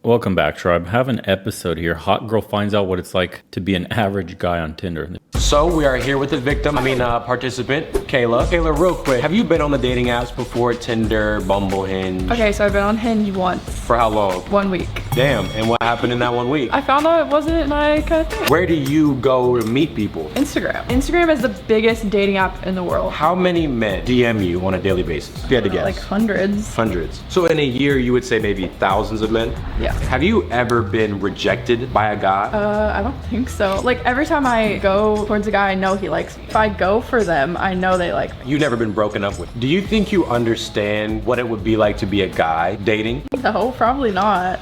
Welcome back, Tribe. Have an episode here. Hot girl finds out what it's like to be an average guy on Tinder. So we are here with the victim, participant, Kayla. Kayla, real quick, have you been on the dating apps before? Tinder, Bumble, Hinge? Okay, so I've been on Hinge once. For how long? 1 week. Damn, and what happened in that 1 week? I found out it wasn't my kind of thing. Where do you go to meet people? Instagram. Instagram is the biggest dating app in the world. How many men DM you on a daily basis? If you had to guess. Like hundreds. Hundreds. So in a year, you would say maybe thousands of men? Yeah. Have you ever been rejected by a guy? I don't think so. Like every time I go towards a guy, I know he likes me. If I go for them, I know they like me. You've never been broken up with. Do you think you understand what it would be like to be a guy dating? No, probably not.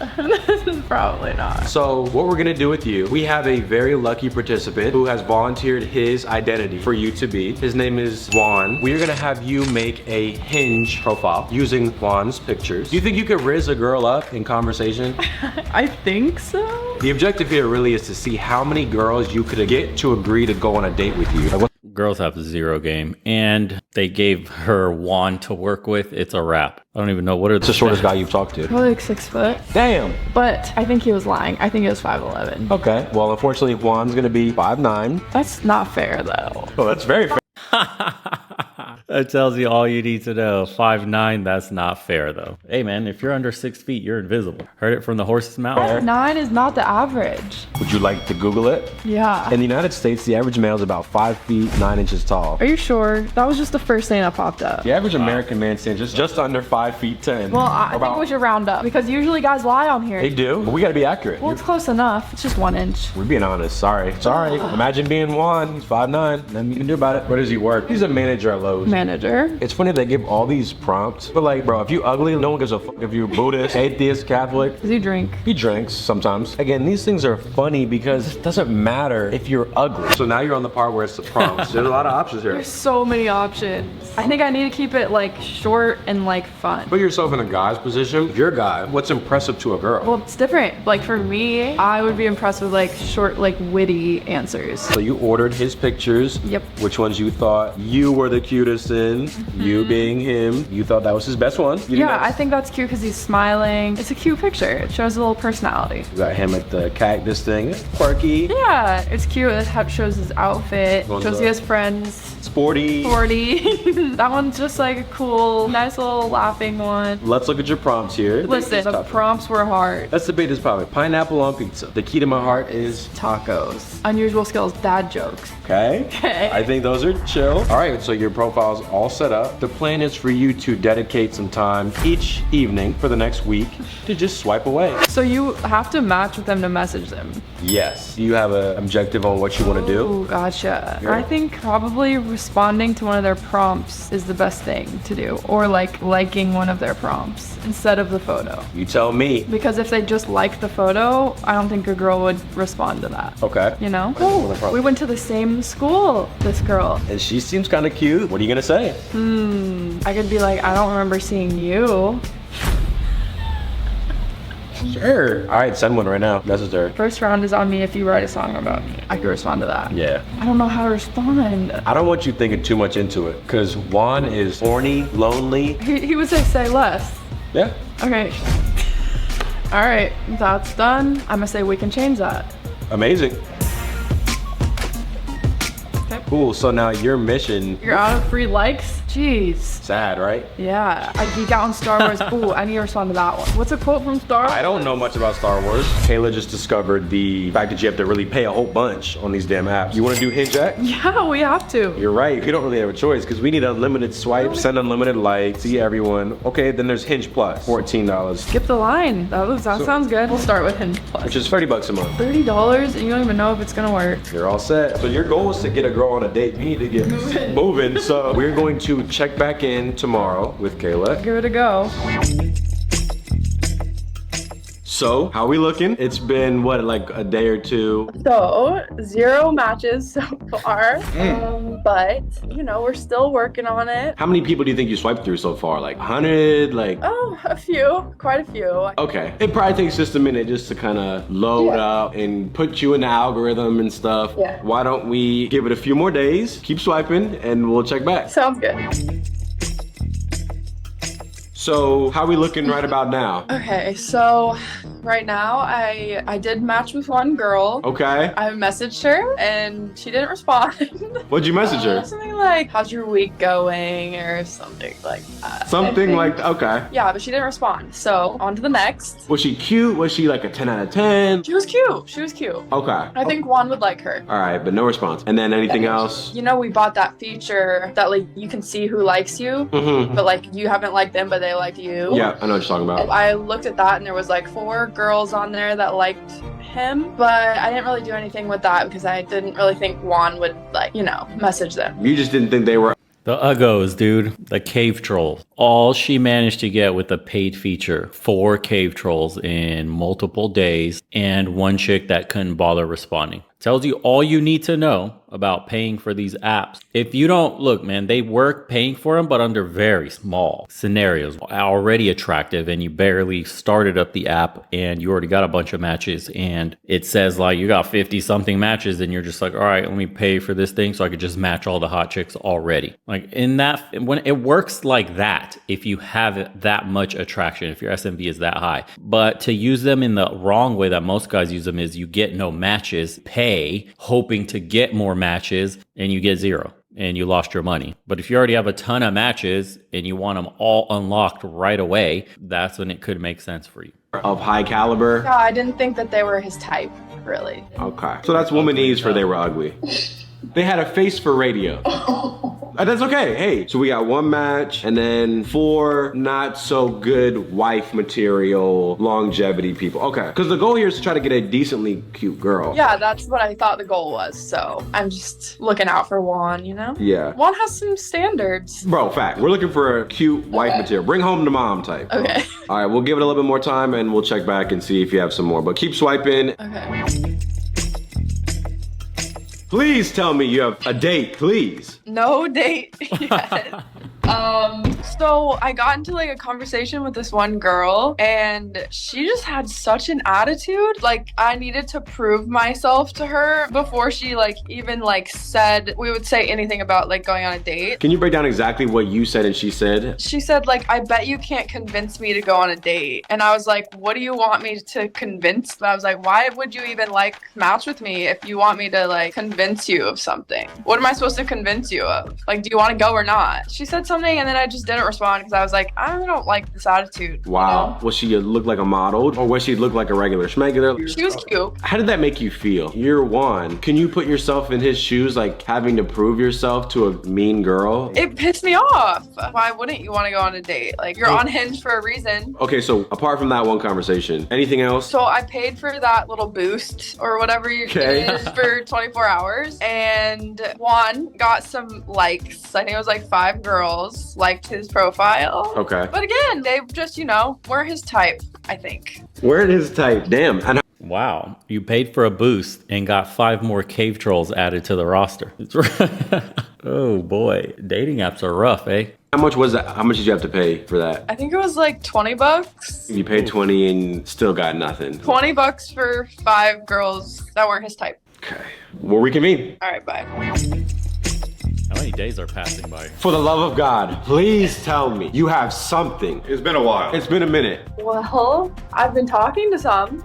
Probably not. So what we're gonna do with you, we have a very lucky participant who has volunteered his identity for you to be. His name is Juan. We're gonna have you make a Hinge profile using Juan's pictures. Do you think you could riz a girl up in conversation? I think so. The objective here really is to see how many girls you could get to agree to go on a date with you. Girls have zero game, and they gave her Juan to work with. It's a wrap. I don't even know what are It's the shortest guy you've talked to. Probably like 6 foot. Damn. But I think he was lying. I think he was 5'11". Okay, well, unfortunately, Juan's gonna be 5'9". That's not fair though. Oh, that's very fair. That tells you all you need to know. 5'9", that's not fair though. Hey man, if you're under 6 feet, you're invisible. Heard it from the horse's mouth. 5'9" is not the average. Would you like to Google it? Yeah. In the United States, the average male is about 5 feet 9 inches tall. Are you sure? That was just the first thing that popped up. The average American man stands just under 5 feet 10. Well, I think we should round up because usually guys lie on here. They do, but we gotta be accurate. Well, it's close enough. It's just 1 inch. We're being honest. Sorry. Imagine being Juan. He's 5'9". Nothing you can do about it. Where does he work? He's a manager at Lowe's. Manager. It's funny they give all these prompts, but like, bro, if you ugly, no one gives a fuck if you're Buddhist, atheist, Catholic. Does he drink? He drinks sometimes. Again, these things are funny because it doesn't matter if you're ugly. So now you're on the part where it's the prompts. There's a lot of options here. There's so many options. I think I need to keep it like short and like fun. Put yourself in a guy's position. If you're a guy, what's impressive to a girl? Well, it's different. Like for me, I would be impressed with like short, like witty answers. So you ordered his pictures. Yep. Which ones you thought you were the cutest in? You being him, you thought that was his best one? Yeah, I think that's cute because he's smiling. It's a cute picture. It shows a little personality. You got him at the cactus thing. Quirky. Yeah, it's cute. It shows his outfit. Shows he has friends. Sporty. That one's just like a cool, nice little laughing one. Let's look at your prompts here. Listen, the prompts were hard. Let's debate this topic. Pineapple on pizza. The key to my heart is Tacos. Unusual skills, dad jokes. okay. Okay. I think those are chill. All right, so your profile's all set up. The plan is for you to dedicate some time each evening for the next week to just swipe away. So you have to match with them to message them. Yes. You have an objective on what you want to do? Oh, gotcha. Yeah. I think probably responding to one of their prompts is the best thing to do. Or like liking one of their prompts instead of the photo. You tell me. Because if they just like the photo, I don't think a girl would respond to that. Okay. You know? Oh, We went to the same school, this girl. And she seems kind of cute. What are you gonna say? I could be like, I don't remember seeing you. Sure. All right, send one right now. Message her. First round is on me if you write a song about me. I could respond to that. Yeah. I don't know how to respond. I don't want you thinking too much into it, because Juan is horny, lonely. He would say less. Yeah. Okay. All right, that's done. I'm gonna say we can change that. Amazing. Okay. Cool. So now your mission. You're out of free likes? Jeez. Sad, right? Yeah, I geek out on Star Wars. Ooh, I need to respond to that one. What's a quote from Star Wars? I don't know much about Star Wars. Kayla just discovered the fact that you have to really pay a whole bunch on these damn apps. You want to do Hinge Jack? Yeah, we have to. You're right. You don't really have a choice because we need unlimited swipes, send unlimited likes, see everyone. Okay, then there's Hinge Plus, $14, Skip the line. That sounds good. We'll start with Hinge Plus. which is $30 a month. $30 and you don't even know if it's gonna work. You're all set. So your goal is to get a girl on a date. You need to get moving. So we're going to check back in tomorrow with Kayla. Give it a go. So, how we looking? It's been, what, like a day or two? So, 0 matches so far. But, you know, we're still working on it. How many people do you think you swiped through so far? Like 100? Like, Oh, a few. Quite a few. okay. It probably takes just a minute just to kind of load up and put you in the algorithm and stuff. Yeah. Why don't we give it a few more days, keep swiping, and we'll check back. Sounds good. So, how we looking right about now? Okay, so right now, I did match with one girl. Okay. I messaged her and she didn't respond. What'd you message her? Something like, how's your week going? Or something like that. Something like, okay. Yeah, but she didn't respond. So on to the next. Was she cute? Was she like a 10 out of 10? She was cute. She was cute. Okay. I think Juan would like her. All right, but no response. And then anything else? You know, we bought that feature that like you can see who likes you, but like you haven't liked them, but they liked you. Yeah, I know what you're talking about. I looked at that and there was like 4 girls on there that liked him, but I didn't really do anything with that because I didn't really think Juan would like, you know, message them. You just didn't think they were... The Uggos, dude. The cave trolls. All she managed to get with the paid feature, 4 cave trolls in multiple days, and one chick that couldn't bother responding. Tells you all you need to know about paying for these apps. If you don't, look, man, they work paying for them, but under very small scenarios. Already attractive, and you barely started up the app, and you already got a bunch of matches, and it says like you got 50 something matches, and you're just like, all right, let me pay for this thing so I could just match all the hot chicks already. Like in that, when it works like that, if you have that much attraction, if your SMV is that high. But to use them in the wrong way that most guys use them is you get no matches, pay, hoping to get more matches, and you get 0 and you lost your money. But if you already have a ton of matches and you want them all unlocked right away, that's when it could make sense for you. Of high caliber? No, I didn't think that they were his type, really. Okay. So that's womanese for they were ugly. They had a face for radio. That's okay. Hey, so we got 1 match and then 4 not so good wife material longevity people. Okay, because the goal here is to try to get a decently cute girl. Yeah, that's what I thought the goal was. So I'm just looking out for Juan, you know? Yeah. Juan has some standards. Bro, fact. We're looking for a cute wife material. Bring home the mom type. Bro. Okay. All right, we'll give it a little bit more time and we'll check back and see if you have some more. But keep swiping. Okay. Please tell me you have a date, please. No date yet. So I got into like a conversation with this one girl and she just had such an attitude. Like I needed to prove myself to her before she like even like said, we would say anything about like going on a date. Can you break down exactly what you said and she said? She said like, I bet you can't convince me to go on a date. And I was like, what do you want me to convince? I was like, why would you even like match with me if you want me to like convince you of something? What am I supposed to convince you of? Like, do you want to go or not? She said something and then I just didn't respond because I was like, I don't like this attitude. Wow. You know? Was she look like a model or was she look like a regular schmegular? She was cute. How did that make you feel? You're Juan. Can you put yourself in his shoes, like having to prove yourself to a mean girl? It pissed me off. Why wouldn't you want to go on a date? Like, you're on Hinge for a reason. Okay, so apart from that one conversation, anything else? So I paid for that little boost or whatever it is for 24 hours. And Juan got some likes. I think it was like 5 girls liked his profile. Okay. But again, they just, you know, weren't his type, I think. Weren't his type. Damn. And Wow. You paid for a boost and got 5 more cave trolls added to the roster. Oh boy. Dating apps are rough, eh? how much was that? How much did you have to pay for that? I think it was like 20 bucks. You paid 20 and still got nothing. 20 bucks for 5 girls that weren't his type. Okay. We'll reconvene. All right, bye. How many days are passing by? For the love of God, please tell me you have something. It's been a while. It's been a minute. Well, I've been talking to some.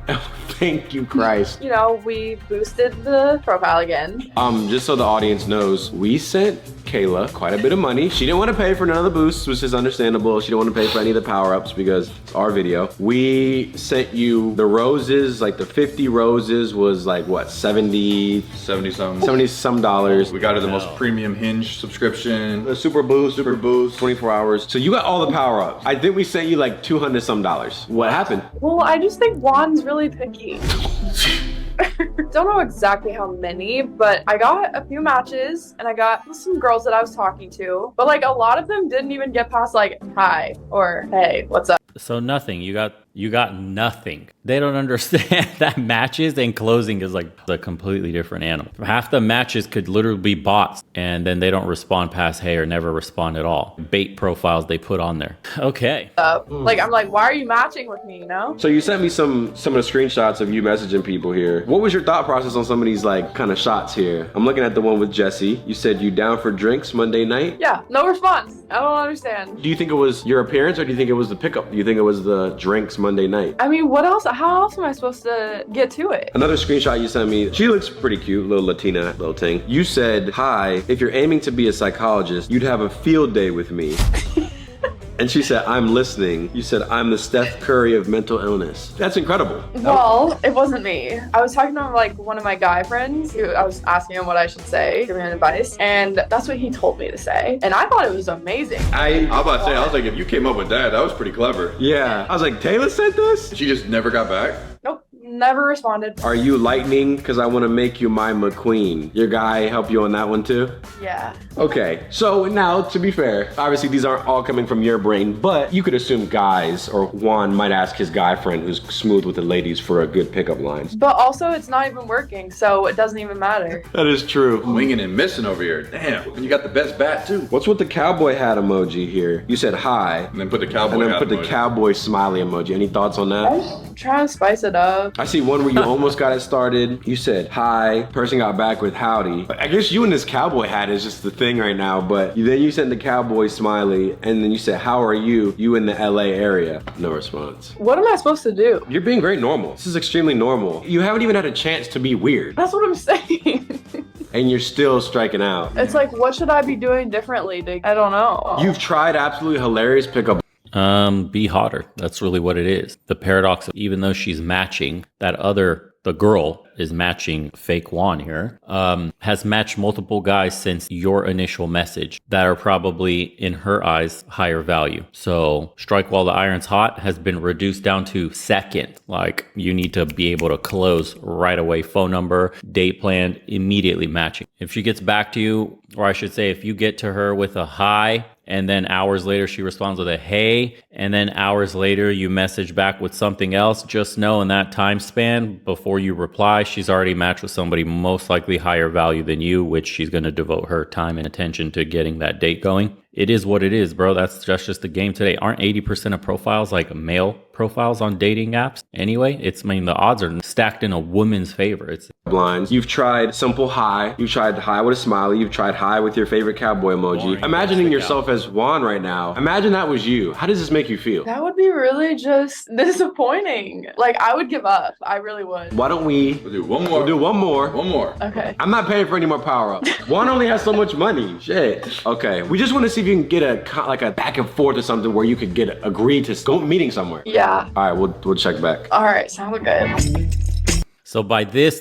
Thank you, Christ. You know, we boosted the profile again. Just so the audience knows, we sent Kayla quite a bit of money. She didn't want to pay for none of the boosts, which is understandable. She didn't want to pay for any of the power-ups because it's our video. We sent you the roses, like the 50 roses was like what, 70 some dollars. We got her the most premium Hinge subscription. The super boost, 24 hours. So you got all the power-ups. I think we sent you like 200 some dollars. What happened? Well, I just think Juan's really picky. Don't know exactly how many, but I got a few matches and I got some girls that I was talking to, but like a lot of them didn't even get past like hi or hey, what's up? So nothing. You got nothing. They don't understand that matches and closing is like a completely different animal. Half the matches could literally be bots and then they don't respond past hey or never respond at all. Bait profiles they put on there. Okay. Like I'm like, why are you matching with me, you know? So you sent me some of the screenshots of you messaging people here. What was your thought process on some of these like kind of shots here? I'm looking at the one with Jesse. You said you down for drinks Monday night? Yeah, no response. I don't understand. Do you think it was your appearance or do you think it was the pickup? Do you think it was the drinks Monday night. I mean, what else? How else am I supposed to get to it? Another screenshot you sent me, she looks pretty cute, little Latina, little thing. You said, hi, if you're aiming to be a psychologist, you'd have a field day with me. And she said, I'm listening. You said, I'm the Steph Curry of mental illness. That's incredible. Well, it wasn't me. I was talking to like one of my guy friends who I was asking him what I should say, giving him advice, and that's what he told me to say. And I thought it was amazing. I was about to say, I was like, if you came up with that, that was pretty clever. Yeah. I was like, Taylor said this? She just never got back? Nope. Never responded. Are you lightning? Because I want to make you my McQueen. Your guy help you on that one too? Yeah. Okay, so now to be fair, obviously these aren't all coming from your brain, but you could assume guys or Juan might ask his guy friend who's smooth with the ladies for a good pickup lines. But also, it's not even working, so it doesn't even matter. That is true. Winging and missing over here. Damn, and you got the best bat too. What's with the cowboy hat emoji here? You said hi, And then put the cowboy and then hat put the emoji. cowboy smiley emoji. Any thoughts on I that? was trying to spice it up. I see one where you almost got it started. You said hi, person got back with howdy. I guess you and this cowboy hat is just the thing right now, but then you sent the cowboy smiley, and then you said, how are you? You in the LA area. No response. What am I supposed to do? You're being very normal. This is extremely normal. You haven't even had a chance to be weird, That's what I'm saying. and you're still striking out. It's like, what should I be doing differently? I don't know. You've tried absolutely hilarious pickup. Be hotter. That's really what it is. The paradox of even though she's matching the girl is matching fake Juan here, has matched multiple guys since your initial message that are probably in her eyes higher value. So strike while the iron's hot has been reduced down to second. Like you need to be able to close right away. Phone number, date plan, immediately matching. If she gets back to you, or I should say if you get to her with a hi, and then hours later she responds with a hey, and then hours later you message back with something else, just know in that time span before you reply, she's already matched with somebody most likely higher value than you, which she's going to devote her time and attention to getting that date going. It is what it is, bro. That's just the game today. Aren't 80% of profiles like male profiles on dating apps anyway? The odds are stacked in a woman's favor. It's Blinds. You've tried simple hi. You've tried hi with a smiley. You've tried hi with your favorite cowboy emoji. Boring. Imagining yourself as Juan right now. Imagine that was you. How does this make you feel? That would be really just disappointing. Like, I would give up. I really would. Why don't we We'll do one more. we'll do one more? One more. Okay. I'm not paying for any more power ups. Juan only has so much money. Shit. Okay. We just want to see if you can get a back and forth or something where you could agree to go meeting somewhere. Yeah. All right. We'll check back. All right. Sounds good. so by this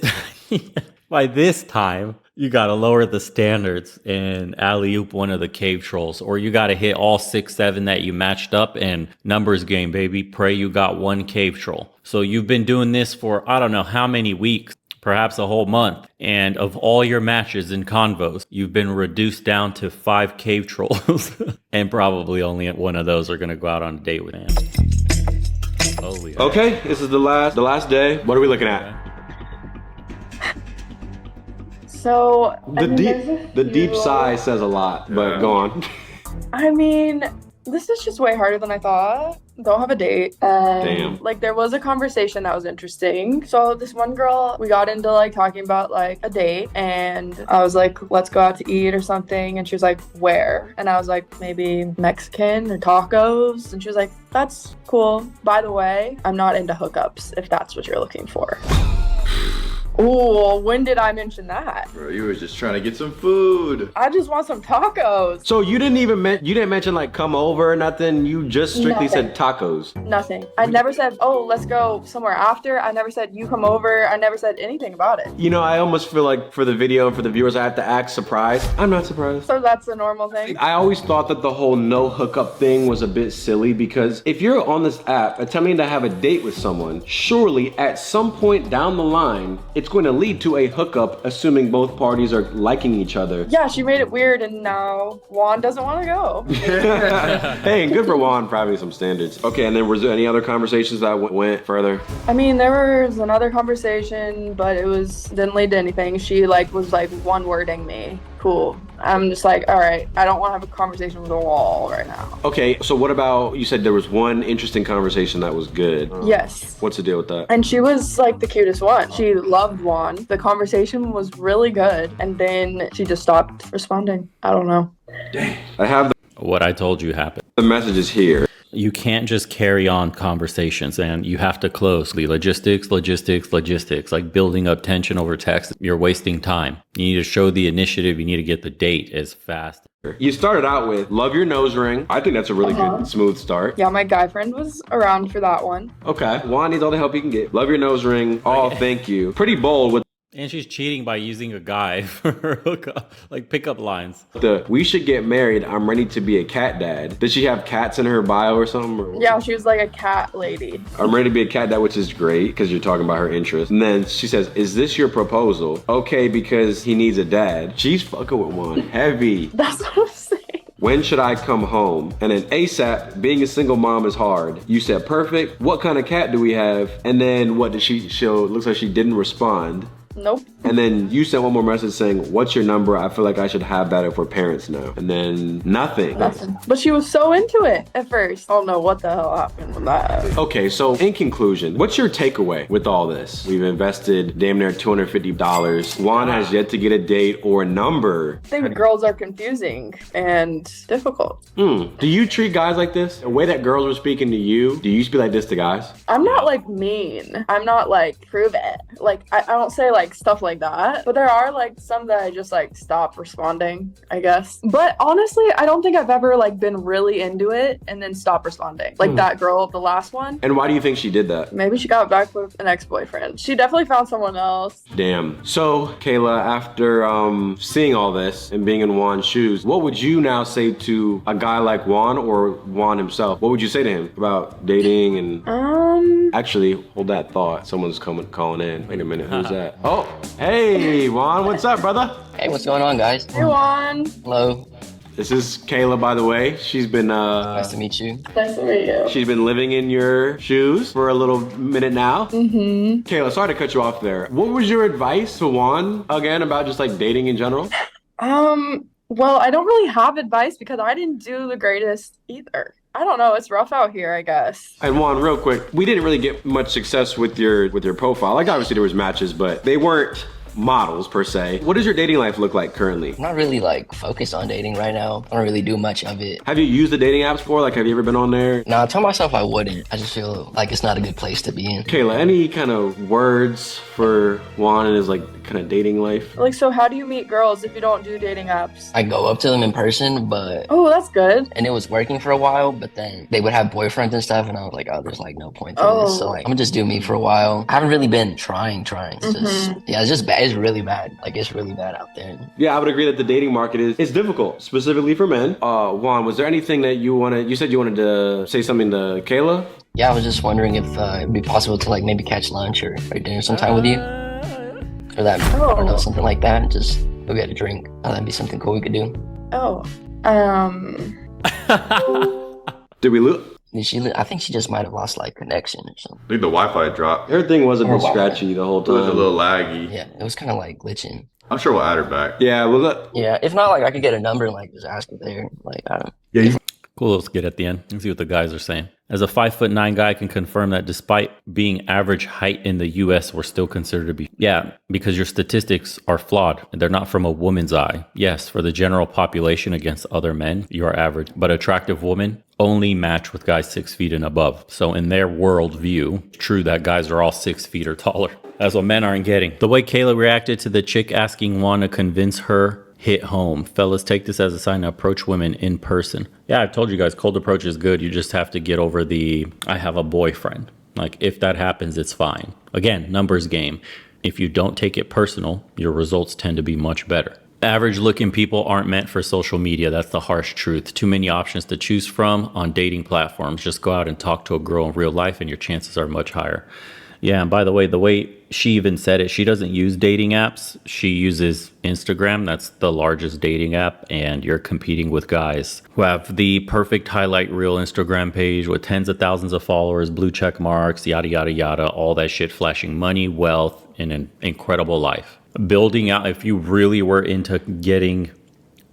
time, you got to lower the standards and alley-oop one of the cave trolls, or you got to hit all 6, 7 that you matched up and numbers game, baby. Pray you got one cave troll. So you've been doing this for, I don't know how many weeks, perhaps a whole month. And of all your matches and convos, you've been reduced down to 5 cave trolls. And probably only one of those are going to go out on a date with him. Holy Okay. This is the last day. What are we looking at? So, The deep sigh says a lot, but go on. I mean, this is just way harder than I thought. Don't have a date. Damn. Like, there was a conversation that was interesting. So this one girl, we got into like talking about like a date, and I was like, let's go out to eat or something. And she was like, where? And I was like, maybe Mexican or tacos. And she was like, that's cool. By the way, I'm not into hookups if that's what you're looking for. Ooh, when did I mention that? Bro, you were just trying to get some food. I just want some tacos. So you didn't mention like come over or nothing. You just strictly said tacos. Nothing. I never said, oh, let's go somewhere after. I never said, you come over. I never said anything about it. You know, I almost feel like for the video and for the viewers, I have to act surprised. I'm not surprised. So that's the normal thing. I always thought that the whole no hookup thing was a bit silly because if you're on this app attempting to have a date with someone, surely at some point down the line, it's going to lead to a hookup, assuming both parties are liking each other. Yeah, she made it weird, and now Juan doesn't want to go. Hey, and good for Juan for having some standards. Okay, and then was there any other conversations that went further? I mean, there was another conversation, but didn't lead to anything. She was one wording me. Cool. I'm just like, all right, I don't want to have a conversation with a wall right now. Okay, so what about, you said there was one interesting conversation that was good. Yes. What's the deal with that? And she was like the cutest one. She loved Juan. The conversation was really good. And then she just stopped responding. I don't know. I have What I told you happened. the messages here. You can't just carry on conversations, and you have to close the logistics, like building up tension over text. You're wasting time. You need to show the initiative. You need to get the date as fast. You started out with love your nose ring. I think that's a really good, smooth start. Yeah, my guy friend was around for that one. Okay. Juan needs all the help he can get. Love your nose ring. Oh, thank you. Pretty bold with And she's cheating by using a guy for her hookup, like pickup lines. the we should get married. I'm ready to be a cat dad. Did she have cats in her bio or something? Or? Yeah, she was like a cat lady. I'm ready to be a cat dad, which is great because you're talking about her interests. And then she says, is this your proposal? Okay, because he needs a dad. She's fucking with one. Heavy. That's what I'm saying. When should I come home? And then ASAP, being a single mom is hard. You said perfect. What kind of cat do we have? And then what did she show? Looks like she didn't respond. Nope. And then you sent one more message saying, what's your number? I feel like I should have that if we're parents now. And then nothing. But she was so into it at first. I don't know what the hell happened with that. Okay, so in conclusion, what's your takeaway with all this? We've invested damn near $250. Juan has yet to get a date or a number. I think girls are confusing and difficult. Do you treat guys like this? The way that girls were speaking to you, do you used to be like this to guys? I'm not like mean. I'm not like prove it. Like I don't say like stuff like that. But there are like some that I just like stop responding, I guess. But honestly, I don't think I've ever like been really into it and then stop responding. Like that girl, the last one. And why do you think she did that? Maybe she got back with an ex-boyfriend. She definitely found someone else. Damn. So, Kayla, after seeing all this and being in Juan's shoes, what would you now say to a guy like Juan or Juan himself? What would you say to him about dating and... Actually, hold that thought. Someone's calling in. Wait a minute, who's that? Oh, hey, Juan, what's up, brother? Hey, what's going on, guys? Hey, Juan. Hello. This is Kayla, by the way. She's been Nice to meet you. Nice to meet you. she's been living in your shoes for a little minute now. Kayla, sorry to cut you off there. What was your advice to Juan again about just like dating in general? Well, I don't really have advice because I didn't do the greatest either. I don't know. It's rough out here, I guess. And Juan, real quick, we didn't really get much success with your profile. Like obviously there was matches, but they weren't models per se. What does your dating life look like currently? I'm not really like focused on dating right now. I don't really do much of it. Have you used the dating apps before? Like have you ever been on there? Nah, I told myself I wouldn't. I just feel like it's not a good place to be in. Kayla, any kind of words for Juan and his like kind of dating life? Like, so how do you meet girls if you don't do dating apps? I go up to them in person, but... Oh, that's good. And it was working for a while, but then they would have boyfriends and stuff, and I was like, oh, there's like no point to this. So like, I'm gonna just do me for a while. I haven't really been trying. It's just, yeah, it's just bad. It's really bad. Like, it's really bad out there. Yeah, I would agree that the dating market is difficult, specifically for men. Juan, was there anything that you said you wanted to say something to Kayla? Yeah, I was just wondering if it'd be possible to like maybe catch lunch or dinner sometime with you. Or that, I don't know, something like that. Just go get a drink. That'd be something cool we could do. Oh. Did we lose? I think she just might have lost like connection or something. I think the Wi-Fi dropped. Everything was a bit scratchy the whole It was a time. little laggy. Yeah, it was kind of like glitching. I'm sure we'll add her back. Yeah, well, look. Yeah, if not, like I could get a number and like just ask her there. Like I don't. Yeah, Cool little skit at the end. Let's see what the guys are saying. As a 5'9" guy, I can confirm that despite being average height in the US, we're still considered to be. Yeah, because your statistics are flawed. They're not from a woman's eye. Yes, for the general population against other men, you are average. But attractive women only match with guys 6 feet and above. So in their worldview, it's true that guys are all 6 feet or taller. That's what men aren't getting. The way Kayla reacted to the chick asking Juan to convince her hit home. Fellas, take this as a sign to approach women in person. Yeah, I've told you guys, cold approach is good. You just have to get over the, I have a boyfriend. Like, if that happens, it's fine. Again, numbers game. If you don't take it personal, your results tend to be much better. Average looking people aren't meant for social media. That's the harsh truth. Too many options to choose from on dating platforms. Just go out and talk to a girl in real life and your chances are much higher. Yeah, and by the way she even said it, she doesn't use dating apps. She uses Instagram. That's the largest dating app. And you're competing with guys who have the perfect highlight reel Instagram page with tens of thousands of followers, blue check marks, yada, yada, yada, all that shit, flashing money, wealth, and an incredible life. Building out, if you really were into getting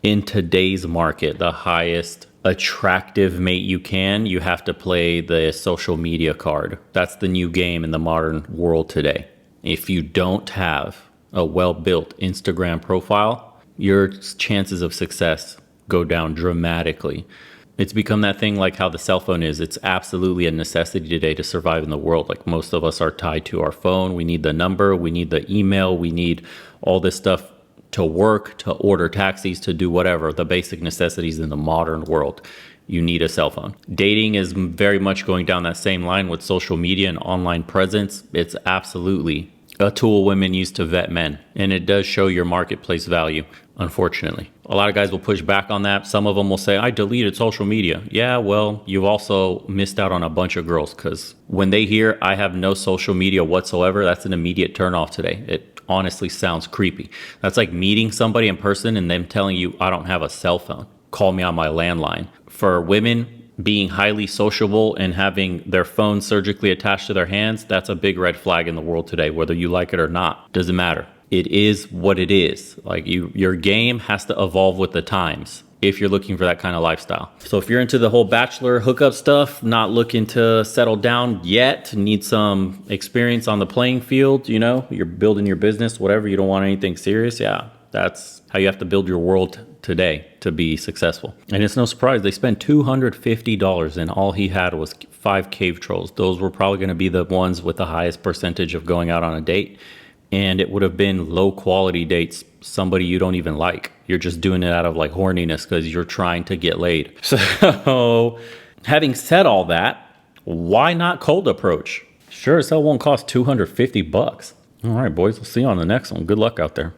in today's market, the highest attractive mate you have to play the social media card. That's the new game in the modern world today. If you don't have a well-built Instagram profile, your chances of success go down dramatically. It's become that thing like how the cell phone is. It's absolutely a necessity today to survive in the world. Like most of us are tied to our phone. We need the number, we need the email, we need all this stuff to work, to order taxis, to do whatever, the basic necessities in the modern world. You need a cell phone. Dating is very much going down that same line with social media and online presence. It's absolutely a tool women use to vet men, and it does show your marketplace value, unfortunately. A lot of guys will push back on that. Some of them will say, I deleted social media. Yeah, well, you've also missed out on a bunch of girls, because when they hear I have no social media whatsoever, that's an immediate turnoff today. It honestly sounds creepy. That's like meeting somebody in person and them telling you, I don't have a cell phone. Call me on my landline. For women, being highly sociable and having their phone surgically attached to their hands, that's a big red flag in the world today, whether you like it or not. Doesn't matter. It is what it is. Like your game has to evolve with the times if you're looking for that kind of lifestyle. So if you're into the whole bachelor hookup stuff, not looking to settle down yet, need some experience on the playing field, you know, you're building your business, whatever, you don't want anything serious, yeah, that's how you have to build your world today to be successful. And it's no surprise they spent $250 and all he had was 5 cave trolls. Those were probably going to be the ones with the highest percentage of going out on a date. And it would have been low quality dates, somebody you don't even like. You're just doing it out of like horniness because you're trying to get laid. So having said all that, why not cold approach? Sure as hell won't cost $250. All right, boys, we'll see you on the next one. Good luck out there.